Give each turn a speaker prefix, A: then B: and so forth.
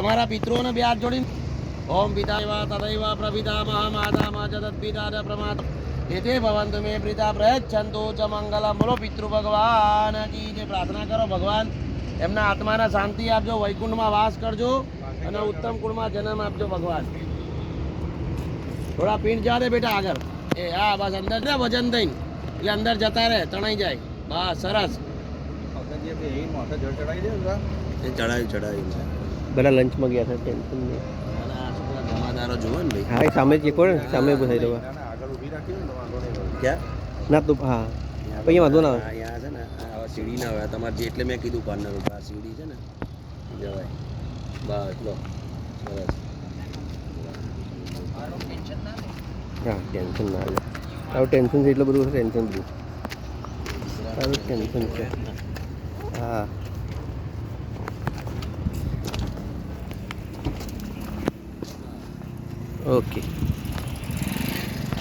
A: તમારા પિતૃઓને બે હાથ જોડીને ઓમ પિતા એવા તદૈવ પ્રપિતામહ માતામહ ચ તત્પિતા ચ પ્રમાતા એતે ભવન્તુ મે પ્રીતા પ્રયચ્છન્તુ ચ મંગલમ. બોલો પિતૃ ભગવાન કી જે પ્રાર્થના કરો, ભગવાન એમના આત્માને શાંતિ આપજો, વૈકુંઠમાં વાસ કરજો અને ઉત્તમ કુળમાં જન્મ આપજો ભગવાન. થોડા પીણ જવા દે બેટા આગળ. એ હા બસ અંદર ને વજન થઈને એટલે અંદર જતા રહે, તણાઈ જાય. બસ સરસ. ચડાવી
B: બધા લંચમાં ગયા હતા, ટેન્શન નહીં.
A: જમાદારો જુઓ ને ભાઈ.
B: હા એ સામે જ કોણ સામે ઉભો થઈ રહ્યો
A: ક્યાં
B: ના તું હા પછી વાંધો ના આવે.
A: અહીંયા છે ને આ સીડી ના હોય તમારે જે, એટલે મેં કીધું કોર્નર ઉપર આ સીડી છે ને જવાય. બસ લો સરસ.
B: હા ટેન્શન ના આવે. તારું ટેન્શન છે એટલું બધું ટેન્શન બધું તારું ટેન્શન છે. હા ઓકે.